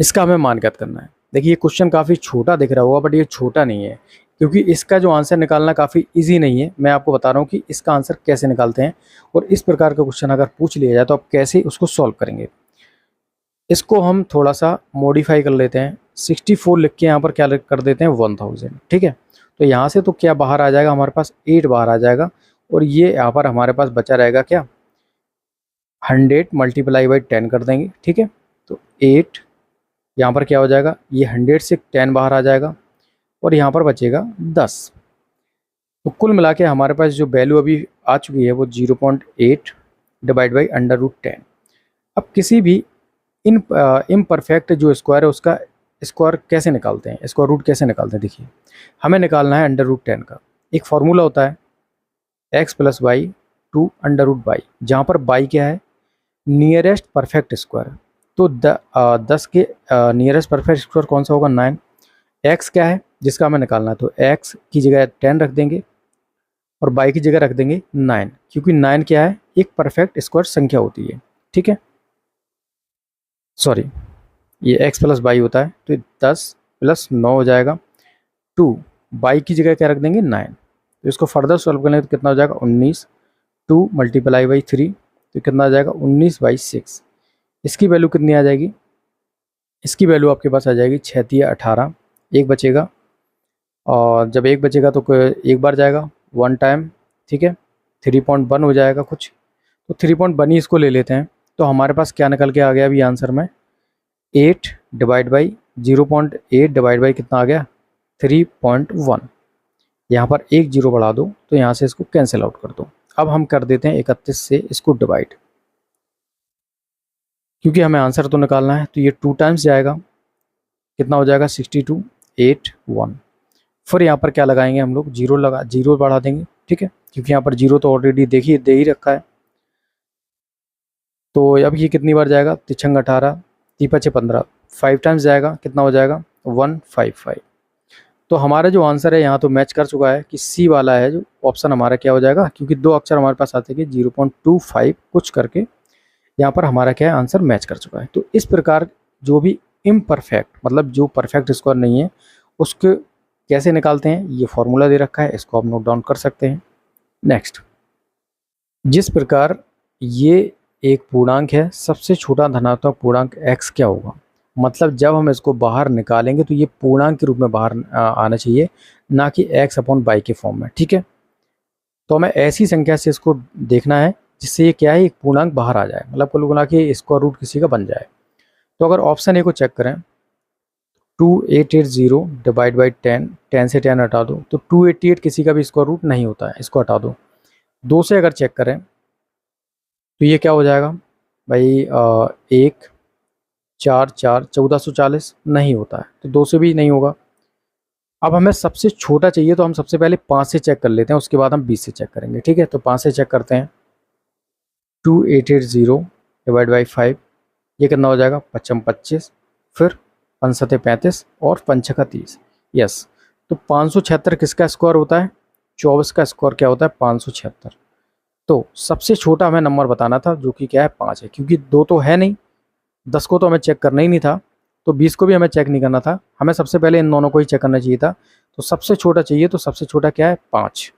इसका हमें मान ज्ञात करना है। देखिए ये क्वेश्चन काफ़ी छोटा दिख रहा होगा, बट ये छोटा नहीं है, क्योंकि इसका जो आंसर निकालना काफ़ी ईजी नहीं है। मैं आपको बता रहा हूँ कि इसका आंसर कैसे निकालते हैं, और इस प्रकार का क्वेश्चन अगर पूछ लिया जाए तो आप कैसे उसको सॉल्व करेंगे। इसको हम थोड़ा सा मॉडिफाई कर लेते हैं, 64 लिख के यहाँ पर क्या कर देते हैं 1000, ठीक है। तो यहाँ से तो क्या बाहर आ जाएगा, हमारे पास 8 बाहर आ जाएगा, और ये यहाँ पर हमारे पास बचा रहेगा क्या, 100 मल्टीप्लाई बाई 10 कर देंगे, ठीक है। तो 8 यहाँ पर क्या हो जाएगा, ये 100 से 10 बाहर आ जाएगा, और यहाँ पर बचेगा 10। तो कुल मिला के हमारे पास जो वैल्यू अभी आ चुकी है वो 0.8 डिवाइड बाई √10। अब किसी भी इम्परफेक्ट जो स्क्वायर है उसका स्क्वायर कैसे निकालते हैं, स्क्वायर रूट कैसे निकालते हैं। देखिए हमें निकालना है √10 का। एक फार्मूला होता है x plus y two √y, जहाँ पर y क्या है, नियरेस्ट परफेक्ट स्क्वायर। तो 10 के नियरेस्ट परफेक्ट स्क्वायर कौन सा होगा, 9। x क्या है जिसका हमें निकालना है, तो x की जगह 10 रख देंगे और y की जगह रख देंगे 9, क्योंकि 9 क्या है, एक परफेक्ट स्क्वायर संख्या होती है, ठीक है। सॉरी, ये x प्लस वाई होता है, तो 10 प्लस 9 हो जाएगा 2, y की जगह क्या रख देंगे 9। तो इसको फर्दर सॉल्व करेंगे तो कितना हो जाएगा 19, 2 मल्टीप्लाई बाई 3, तो कितना आ जाएगा 19/6। इसकी वैल्यू कितनी आ जाएगी, इसकी वैल्यू आपके पास आ जाएगी 6 × 18, एक बचेगा, और जब एक बचेगा तो एक बार जाएगा 1 टाइम, ठीक है। 3.1 हो जाएगा कुछ, तो 3.1 ही इसको ले लेते हैं। तो हमारे पास क्या निकल के आ गया अभी आंसर में, 8 डिवाइड बाई 0.8 डिवाइड बाई कितना आ गया 3.1। यहाँ पर एक जीरो बढ़ा दो तो यहाँ से इसको कैंसिल आउट कर दो। अब हम कर देते हैं 31 से इसको डिवाइड, क्योंकि हमें आंसर तो निकालना है। तो ये 2 टाइम्स जाएगा, कितना हो जाएगा 62, 8, 1। फिर यहाँ पर क्या लगाएंगे हम लोग, जीरो बढ़ा देंगे, ठीक है, क्योंकि यहाँ पर जीरो तो ऑलरेडी देखिए दे ही रखा है। तो अब ये कितनी बार जाएगा, 3 × 18, 3 × 15, 5 टाइम्स जाएगा, कितना हो जाएगा 155। तो हमारा जो आंसर है यहाँ तो मैच कर चुका है कि सी वाला है जो ऑप्शन हमारा क्या हो जाएगा, क्योंकि दो अक्षर हमारे पास आते हैं 0.25 कुछ करके, यहाँ पर हमारा क्या है आंसर मैच कर चुका है। तो इस प्रकार जो भी इम्परफेक्ट मतलब जो परफेक्ट स्क्वायर नहीं है उसको कैसे निकालते हैं, ये फॉर्मूला दे रखा है, इसको आप नोट डाउन कर सकते हैं। नेक्स्ट, जिस प्रकार ये एक पूर्णांक है, सबसे छोटा धनात्मक पूर्णांक x क्या होगा, मतलब जब हम इसको बाहर निकालेंगे तो ये पूर्णांक के रूप में बाहर आना चाहिए, ना कि x/y के फॉर्म में, ठीक है। तो हमें ऐसी संख्या से इसको देखना है जिससे ये क्या है, एक पूर्णांक बाहर आ जाए, मतलब कुल मिला के स्क्वायर रूट किसी का बन जाए। तो अगर ऑप्शन ए को चेक करें, 2880 डिवाइड बाई 10, 10 से 10 हटा दो तो 288 किसी का भी स्क्वायर रूट नहीं होता है, इसको हटा दो। 2 से अगर चेक करें तो ये क्या हो जाएगा भाई, 1 4 4 1440 नहीं होता है, तो 2 से भी नहीं होगा। अब हमें सबसे छोटा चाहिए तो हम सबसे पहले 5 से चेक कर लेते हैं, उसके बाद हम 20 से चेक करेंगे, ठीक है। तो 5 से चेक करते हैं, 2880 डिवाइड बाई 5, ये कितना हो जाएगा 5 25, फिर 5 35 और 5 30, यस। तो 576 किसका स्क्वायर होता है, 24 का स्क्वायर क्या होता है 576। तो सबसे छोटा हमें नंबर बताना था जो कि क्या है 5 है, क्योंकि 2 तो है नहीं, 10 को तो हमें चेक करना ही नहीं था, तो 20 को भी हमें चेक नहीं करना था, हमें सबसे पहले इन दोनों को ही चेक करना चाहिए था। तो सबसे छोटा चाहिए, तो सबसे छोटा क्या है 5।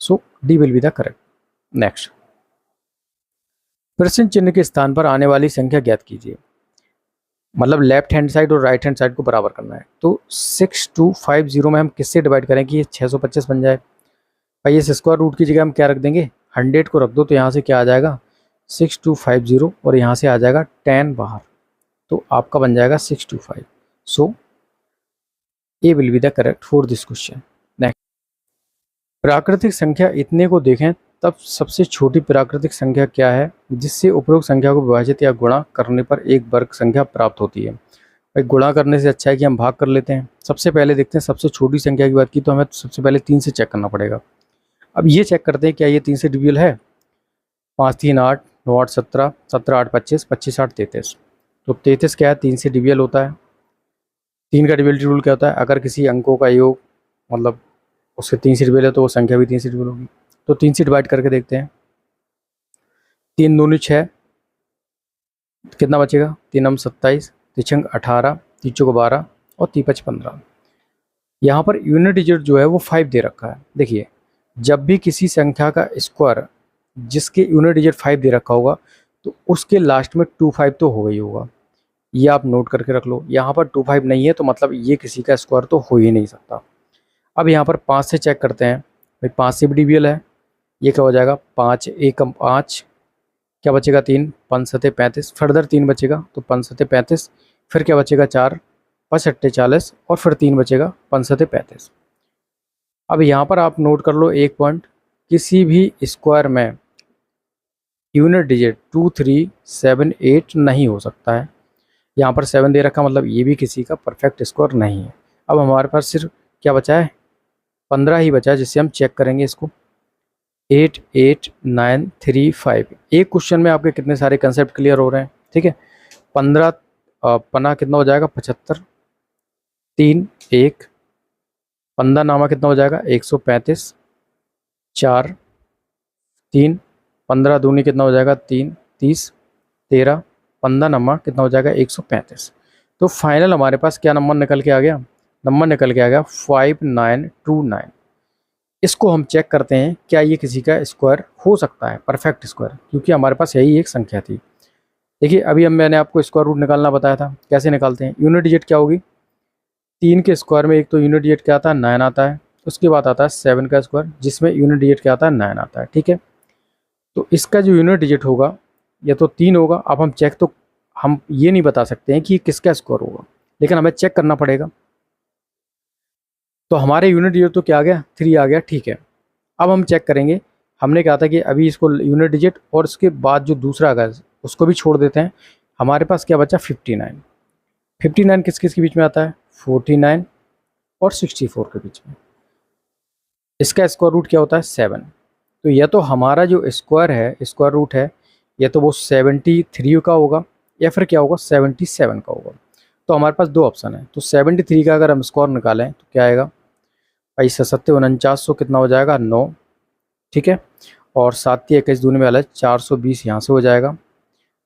So D will be the correct. Next, प्रश्न चिन्ह के स्थान पर आने वाली संख्या ज्ञात कीजिए, मतलब लेफ्ट हैंड साइड और राइट हैंड साइड को बराबर करना है। तो 6250 में हम किससे डिवाइड करें कि ये 625 बन जाए, भाई इस स्क्वायर रूट की जगह हम क्या रख देंगे 100 को रख दो, तो यहाँ से क्या आ जाएगा 6250 और यहाँ से आ जाएगा 10 बाहर, तो आपका बन जाएगा 625। So A will be the correct for this question. Next, प्राकृतिक संख्या इतने को देखें तब सबसे छोटी प्राकृतिक संख्या क्या है जिससे उपरोक्त संख्या को विभाजित या गुणा करने पर एक वर्ग संख्या प्राप्त होती है। भाई गुणा करने से अच्छा है कि हम भाग कर लेते हैं। सबसे पहले देखते हैं, सबसे छोटी संख्या की बात की तो हमें सबसे पहले 3 से चेक करना पड़ेगा। अब ये चेक करते हैं क्या ये 3 से डिविजिबल है, 5 3 8, 9 8 17, 17 8 25, 25 8 33। तो 33 क्या है 3 से डिविजिबल होता है। 3 का डिविजिबिलिटी रूल क्या होता है, अगर किसी अंकों का योग मतलब उसके 3 से डिविजिबल है तो वो संख्या भी 3 से डिविजिबल होगी। तो 3 से डिवाइड करके देखते हैं, 3 दूनी 6, कितना बचेगा 3 हम 27, तिछंग 18, तीचों को 12 और तीपच 15। यहाँ पर यूनिट डिजिट जो है वो 5 दे रखा है। देखिए, जब भी किसी संख्या का स्क्वायर जिसके यूनिट डिजिट 5 दे रखा होगा तो उसके लास्ट में 25 तो होगा ही होगा। ये आप नोट करके रख लो। यहाँ पर 25 नहीं है तो मतलब ये किसी का स्क्वायर तो हो ही नहीं सकता। अब यहाँ पर 5 से चेक करते हैं। भाई 5 से भी डिवियल है, ये क्या हो जाएगा 5 एकम 5, क्या बचेगा 3, 5 सते 35, फर्दर 3 बचेगा तो 5 सते 35, फिर क्या बचेगा 4, 5 अट्ठे 40 और फिर 3 बचेगा 5 सते 35। अब यहाँ पर आप नोट कर लो एक पॉइंट, किसी भी स्क्वायर में यूनिट डिजिट 2, 3, 7, 8 नहीं हो सकता है। यहाँ पर 7 दे रखा मतलब ये भी किसी का परफेक्ट स्क्वायर नहीं है। अब हमारे पास सिर्फ क्या बचा है 15 ही बचा है जिससे हम चेक करेंगे इसको। 8, 8, 9, 3, 5। एक क्वेश्चन में आपके कितने सारे कंसेप्ट क्लियर हो रहे हैं। ठीक है, 15 पन्ना कितना हो जाएगा 75, 3 1, 15 नामा कितना हो जाएगा 135, 4 3, 15 दूनी कितना हो जाएगा 3 30, 13, 15 नामा कितना हो जाएगा 135। तो फाइनल हमारे पास क्या नंबर निकल के आ गया, नंबर निकल के आ गया 5929। इसको हम चेक करते हैं क्या ये किसी का स्क्वायर हो सकता है, परफेक्ट स्क्वायर, क्योंकि हमारे पास यही एक संख्या थी। देखिए अभी हम मैंने आपको स्क्वायर रूट निकालना बताया था, कैसे निकालते हैं। यूनिट डिजिट क्या होगी 3 के स्क्वायर में, एक तो यूनिट डिजिट क्या आता है 9 आता है, उसके बाद आता है 7 का स्क्वायर जिसमें यूनिट डिजिट क्या आता है 9 आता है। ठीक है, तो इसका जो यूनिट डिजिट होगा या तो 3 होगा। अब हम चेक तो हम ये नहीं बता सकते हैं कि किसका स्क्वायर होगा, लेकिन हमें चेक करना पड़ेगा। तो हमारे यूनिट डिजिट तो क्या आ गया 3 आ गया। ठीक है, अब हम चेक करेंगे। हमने कहा था कि अभी इसको यूनिट डिजिट और उसके बाद जो दूसरा आ गया उसको भी छोड़ देते हैं। हमारे पास क्या बचा 59। 59 किस किस के बीच में आता है 49 और 64 के बीच में। इसका स्क्वायर रूट क्या होता है 7। तो या तो हमारा जो स्क्वायर है स्क्वायर रूट है या तो वो 73 का होगा या फिर क्या होगा 77 का होगा। तो हमारे पास दो ऑप्शन है। तो 73 का अगर हम स्क्वायर निकालें तो क्या आएगा भाई 7 49 कितना हो जाएगा 9। ठीक है, और 7 21 दूनी में वाला 420 यहाँ से हो जाएगा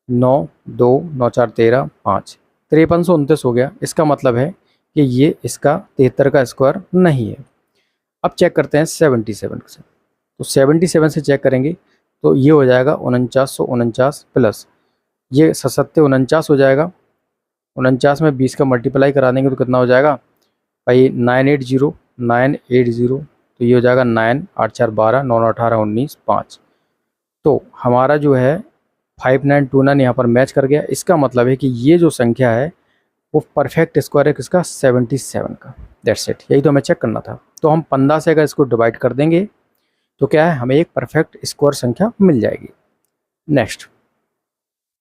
9 2 9 4 13 5 5329 हो गया। इसका मतलब है कि ये इसका 73 का स्क्वायर नहीं है। अब चेक करते हैं 77 से। तो 77 से चेक करेंगे तो ये हो जाएगा 4949 प्लस ये 7 हो जाएगा। 49 में 20 का मल्टीप्लाई करा देंगे तो कितना हो जाएगा भाई 980 तो ये हो जाएगा 9 8 4 12 9 9 18 19 5। तो हमारा जो है 5929 यहाँ पर मैच कर गया। इसका मतलब है कि ये जो संख्या है वो परफेक्ट स्क्वायर है किसका 77 का। दैट्स इट, यही तो हमें चेक करना था। तो हम 15 से अगर इसको डिवाइड कर देंगे तो क्या है हमें एक परफेक्ट स्क्वायर संख्या मिल जाएगी। नेक्स्ट